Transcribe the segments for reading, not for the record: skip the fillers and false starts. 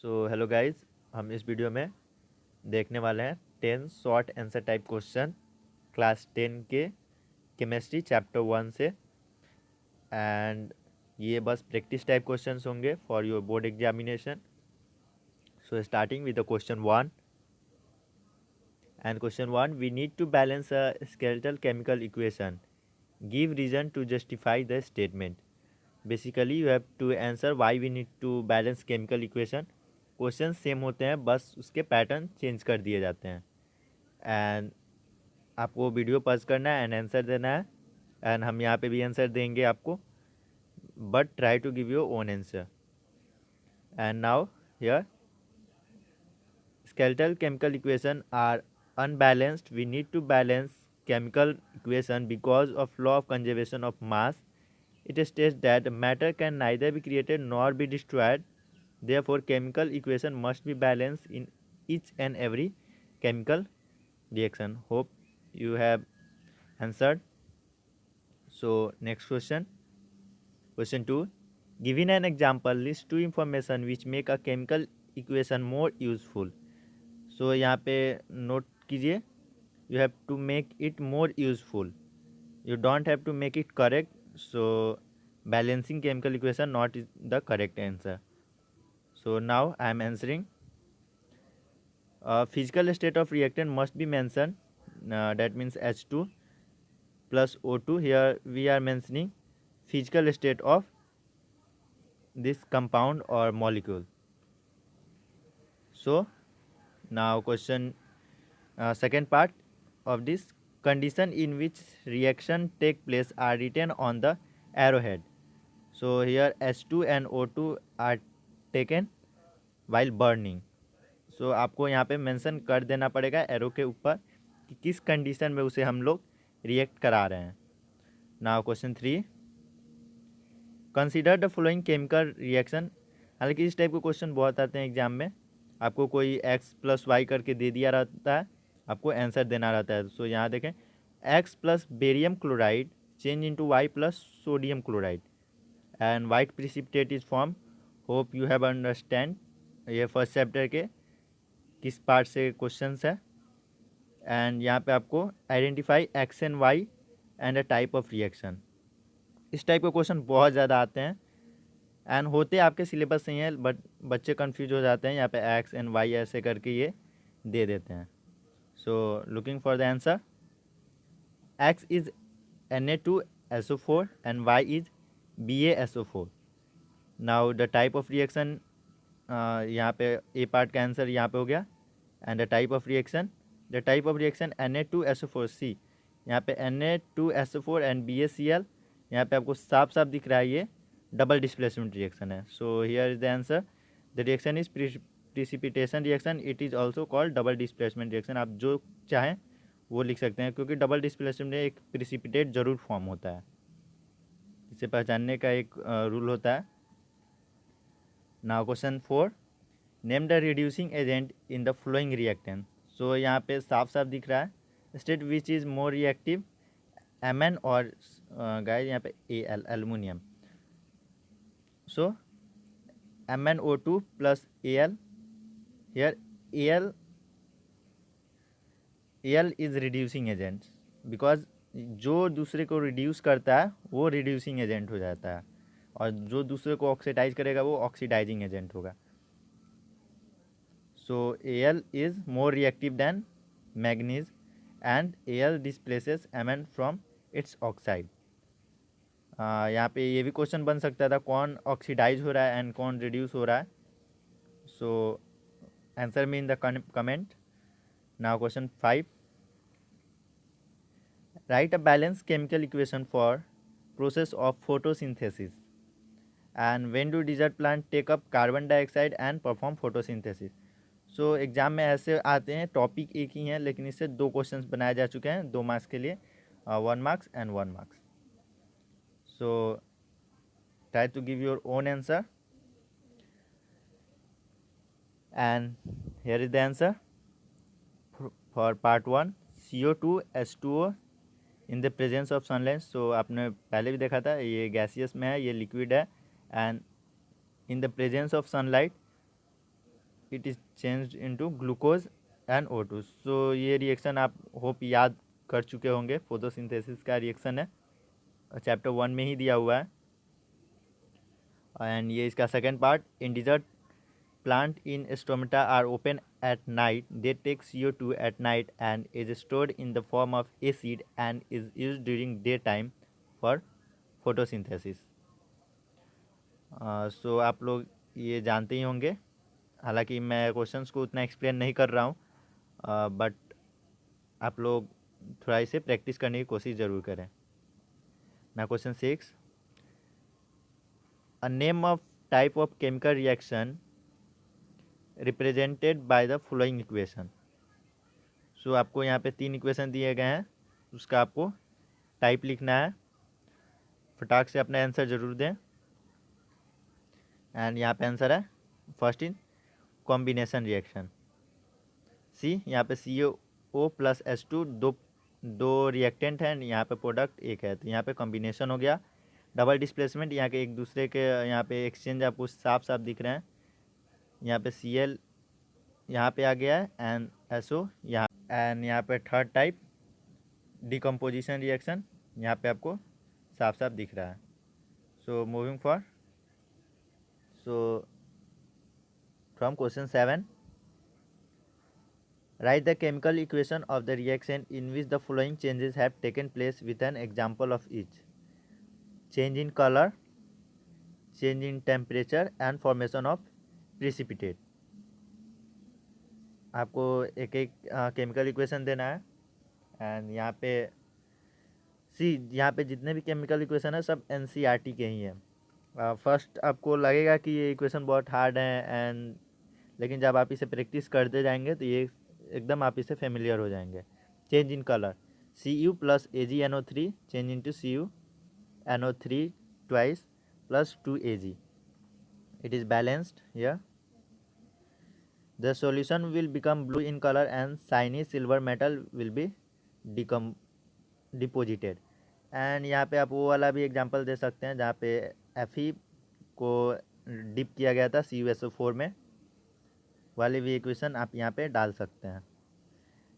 So hello guys, हम इस video में देखने वाले हैं 10 short answer type question class 10 के केमिस्ट्री चैप्टर 1 से। एंड ये बस प्रैक्टिस टाइप क्वेश्चंस होंगे for your board examination. So starting with the question 1। And question 1, we need to balance a skeletal chemical equation. Give reason to justify the statement. Basically you have to answer why we need to balance chemical equation. Question same होते हैं, बस उसके pattern change कर दिए जाते हैं। And आपको video pause करना है एंड आंसर देना है। एंड हम यहाँ पे भी आंसर देंगे आपको, but try to give your own answer. And now here, skeletal chemical equation are unbalanced. We need to balance chemical equation because of law of conservation of mass. It states that matter can neither be created nor be destroyed. Therefore, chemical equation must be balanced in each and every chemical reaction. Hope you have answered. So, next question. Question 2. Given an example, list two information which make a chemical equation more useful. So, यहाँ पे note कीजिए, you have to make it more useful. You don't have to make it correct. So, balancing chemical equation not is the correct answer. So, now I am answering. Physical state of reactant must be mentioned. That means H2 plus O2. Here we are mentioning physical state of this compound or molecule. So, now question second part of this, condition in which reaction take place are written on the arrowhead. So here H2 and O2 are taken while burning. So आपको यहाँ पे mention कर देना पड़ेगा arrow के ऊपर कि किस कंडीशन में उसे हम लोग रिएक्ट करा रहे हैं। Now question 3, consider the following chemical reaction. हालांकि इस टाइप के क्वेश्चन बहुत आते हैं एग्जाम में। आपको कोई x प्लस वाई करके दे दिया रहता है, आपको आंसर देना रहता है। सो यहाँ देखें, x plus barium chloride change into y plus sodium chloride and white precipitate is form. Hope you have understand. ये फर्स्ट चैप्टर के किस पार्ट से क्वेश्चंस है। एंड यहाँ पे आपको identify X and Y and a type of reaction. इस type के क्वेश्चन बहुत ज़्यादा आते हैं एंड होते आपके सिलेबस से ही हैं, बट बच्चे कंफ्यूज हो जाते हैं। यहाँ पे एक्स एंड वाई ऐसे करके ये दे देते हैं। So looking for the answer, X is Na2SO4 and Y is BaSO4। Now the type of reaction, यहाँ पे ए पार्ट का आंसर यहाँ पे हो गया। And the type of reaction Na2SO4C। यहाँ पे Na2SO4 एंड BaCl। यहाँ पे आपको साफ साफ दिख रहा है ये डबल डिस्प्लेसमेंट रिएक्शन है। So here is the answer, the reaction is precipitation reaction, it is also called double displacement reaction. आप जो चाहें वो लिख सकते हैं, क्योंकि डबल डिस्प्लेसमेंट में एक प्रिसिपिटेट जरूर फॉर्म होता है, इसे पहचानने का एक रूल होता है। Now question 4, name the reducing agent in the following reactant. So यहाँ पे साफ साफ दिख रहा है, state which is more reactive, Mn और गाइस यहाँ पे Al aluminium. So MnO2 plus Al, here Al is reducing agent, because जो दूसरे को रिड्यूस करता है वो रिड्यूसिंग एजेंट हो जाता है, और जो दूसरे को ऑक्सीडाइज करेगा वो ऑक्सीडाइजिंग एजेंट होगा। So Al is more reactive than manganese and Al displaces Mn from its oxide. यहाँ पे ये भी क्वेश्चन बन सकता था, कौन ऑक्सीडाइज हो रहा है एंड कौन रिड्यूस हो रहा है। So answer me in the comment. Now question 5, write a balance chemical equation for process of photosynthesis and when do desert plant take up carbon dioxide and perform photosynthesis. So exam में ऐसे आते हैं, topic एक ही हैं लेकिन इससे दो questions बनाए जा चुके हैं 2 मार्क्स के लिए, 1 marks and 1 marks. So try to give your own answer, and here is the answer for part 1, CO2H2O in the presence of sunlight। so आपने पहले भी देखा था, ये गैसियस में है, ये लिक्विड है, and in the presence of sunlight it is changed into glucose and O2। सो ये रिएक्शन आप होप याद कर चुके होंगे, फोटोसिंथेसिस का रिएक्शन है, चैप्टर 1 में ही दिया हुआ है। एंड ये इसका second part, in desert plant in stomata are open at night. They take CO2 at night and is stored in the form of acid and is used during daytime for photosynthesis. सो आप लोग ये जानते ही होंगे, हालांकि मैं questions को उतना explain नहीं कर रहा हूँ, बट आप लोग थोड़ा इसे प्रैक्टिस करने की कोशिश ज़रूर करें। ना question 6, a name of type of chemical reaction represented by the following equation. So आपको यहाँ पे 3 इक्वेशन दिए गए हैं, उसका आपको टाइप लिखना है, फटाक से अपना आंसर ज़रूर दें। एंड यहाँ पे आंसर है फर्स्ट इन कॉम्बिनेशन रिएक्शन, सी यहाँ पे CO प्लस H2 दो रिएक्टेंट हैं, यहाँ पे प्रोडक्ट एक है, तो यहाँ पे कॉम्बिनेशन हो गया। डबल डिस्प्लेसमेंट, यहाँ के एक दूसरे के यहाँ पे एक्सचेंज आपको साफ साफ दिख रहे हैं, यहाँ पे Cl यहाँ पे आ गया है एंड SO यहाँ, एंड यहाँ पे थर्ड टाइप डिकम्पोजिशन रिएक्शन यहाँ पे आपको साफ साफ दिख रहा है। So moving for, so from question 7, right the chemical equation of the reaction in which the following changes have taken place with an example of each. Change in colour, change in temperature and formation of precipitate. आपको एक एक chemical equation देना है, and यहाँ पे यहाँ पे जितने भी केमिकल इक्वेशन है सब NCERT के ही हैं। फर्स्ट आपको लगेगा कि ये इक्वेशन बहुत हार्ड है, एंड लेकिन जब आप इसे प्रैक्टिस करते जाएंगे तो ये एकदम आप इसे फेमिलियर हो जाएंगे। Change in colour, Cu plus AgNO3 change into CuNO3 twice plus 2Ag, it is balanced here. The solution will become blue in color and shiny silver metal will be deposited. And यहाँ पे आप वो वाला भी example दे सकते हैं जहाँ पे Fe को डिप किया गया था CuSO4 में, वाली भी इक्वेशन आप यहाँ पे डाल सकते हैं।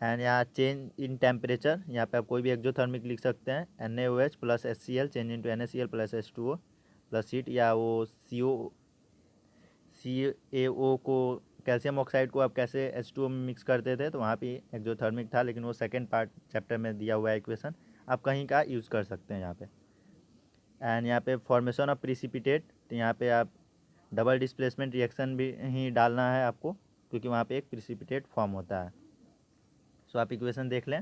एंड यहाँ चेंज इन टेम्परेचर, यहाँ पे आप कोई भी एक्जोथर्मिक लिख सकते हैं, NaOH plus HCl change into NaCl plus H2O plus heat, या वो CaO को कैल्शियम ऑक्साइड को आप कैसे H2O में मिक्स करते थे, तो वहाँ पे एक्जोथर्मिक था, लेकिन वो सेकेंड पार्ट चैप्टर में दिया हुआ है इक्वेशन, आप कहीं का यूज़ कर सकते हैं यहाँ पे। एंड यहाँ पे फॉर्मेशन ऑफ प्रिसिपिटेट, तो यहाँ पे आप डबल डिस्प्लेसमेंट रिएक्शन भी ही डालना है आपको, क्योंकि वहाँ पे एक प्रिसिपिटेट फॉर्म होता है। सो आप इक्वेशन देख लें।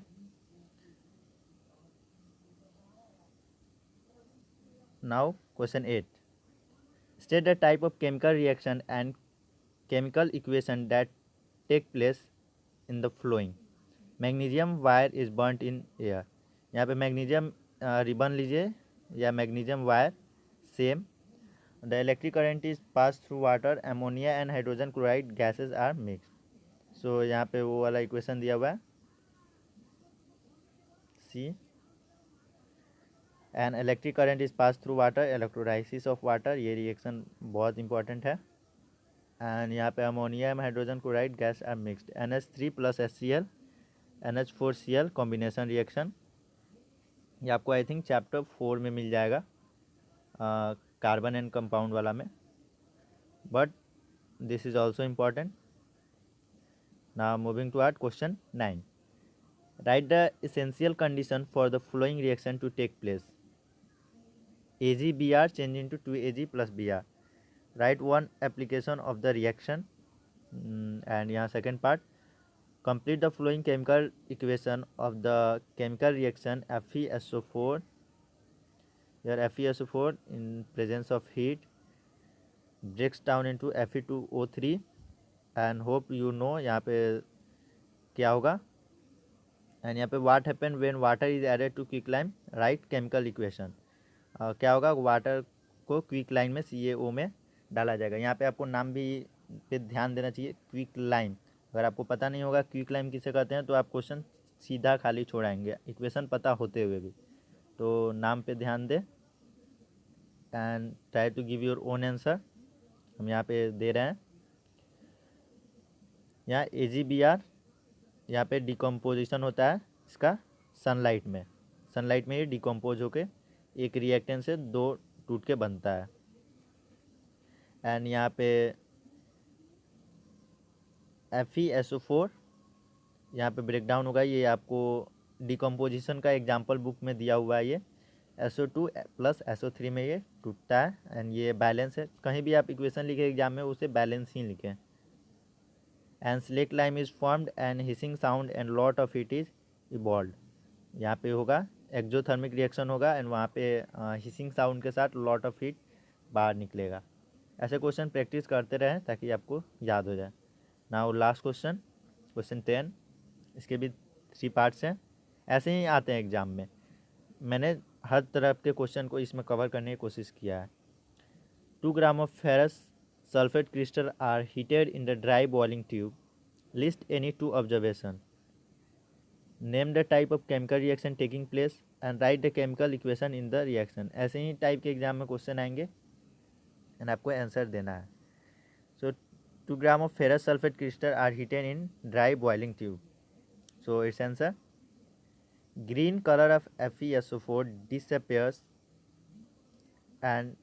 Now question 8, state the type of chemical reaction and chemical equation that take place in the following. Magnesium wire is burnt in air, यहाँ पे मैग्नीशियम रिबन लीजिए या magnesium wire same. The electric current is pass through water, ammonia and hydrogen chloride gases are mixed. So यहाँ पे वो वाला equation दिया हुआ है, c and electric current is pass through water, electrolysis of water, ये रिएक्शन बहुत important है। एंड यहाँ पे ammonia and hydrogen chloride gas are mixed, NH3 plus HCl NH4Cl combination reaction, ये आपको आई थिंक चैप्टर 4 में मिल जाएगा, कार्बन एंड कंपाउंड वाला में, but this is also important. Now moving to our question 9, write the essential condition for the following reaction to take place. AgBr change into 2Ag plus Br, write one application of the reaction. And यहाँ second part, complete the following chemical equation of the chemical reaction FeSO4, here FeSO4 in presence of heat breaks down into Fe2O3, and hope you know यहाँ पे क्या होगा। And यहाँ पे what happen when water is added to quicklime, write chemical equation। क्या होगा, water को quick में CaO में डाला जाएगा। यहाँ पे आपको नाम भी पे ध्यान देना चाहिए, क्विक लाइम। अगर आपको पता नहीं होगा क्विक लाइम किसे कहते हैं तो आप क्वेश्चन सीधा खाली छोड़ाएंगे, इक्वेशन पता होते हुए भी। तो नाम पे ध्यान दें and try to give your own answer, हम यहाँ पे दे रहे हैं। यहाँ AgBr, यहाँ पे डिकम्पोजिशन होता है इसका सनलाइट में ये डिकम्पोज होके एक रिएक्टेंट से दो टूट के बनता है। एंड यहाँ पे FeSO4 यहाँ पे ब्रेक डाउन होगा, ये आपको डिकम्पोजिशन का एग्जाम्पल बुक में दिया हुआ है। ये SO2 प्लस SO3 में ये टूटता है एंड ये बैलेंस है। कहीं भी आप इक्वेशन लिखे एग्जाम में उसे बैलेंस ही लिखें। And slack lime is formed and hissing sound and lot of heat is evolve. यहाँ पे होगा एक्जोथर्मिक रिएक्शन होगा एंड वहाँ पे हिसिंग साउंड के साथ लॉट ऑफ हीट बाहर निकलेगा। ऐसे क्वेश्चन प्रैक्टिस करते रहें ताकि आपको याद हो जाए। नाउ लास्ट क्वेश्चन 10, इसके भी 3 पार्ट्स हैं। ऐसे ही आते हैं एग्ज़ाम में, मैंने हर तरह के क्वेश्चन को इसमें कवर करने की कोशिश किया है। 2 gram of ferrous sulphate crystal are heated in the dry boiling tube, list any 2 observation, name the type of chemical reaction taking place and write the chemical equation in the reaction. ऐसे ही type के exam में question आएंगे and आपको answer देना है। So 2 gram of ferrous sulphate crystal are heated in dry boiling tube. So it's answer, green color of FeSO4 disappears and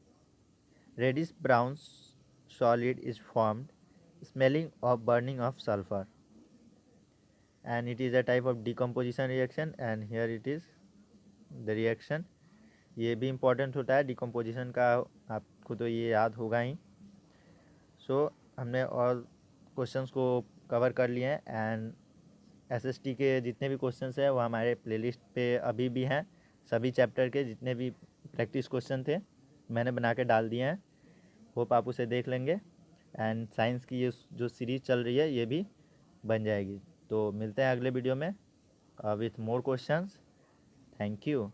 reddish brown solid is formed, smelling of burning of sulfur, and it is a type of decomposition reaction and here it is the reaction। ये भी important होता है decomposition का, आपको तो ये याद होगा ही। सो हमने और क्वेश्चंस को कवर कर लिए हैं एंड SST के जितने भी क्वेश्चंस हैं वो हमारे प्लेलिस्ट पे अभी भी हैं। सभी चैप्टर के जितने भी प्रैक्टिस क्वेश्चन थे मैंने बना के डाल दिए हैं, होप आप उसे देख लेंगे एंड साइंस की ये जो सीरीज़ चल रही है ये भी बन जाएगी। तो मिलते हैं अगले वीडियो में with more questions. Thank you.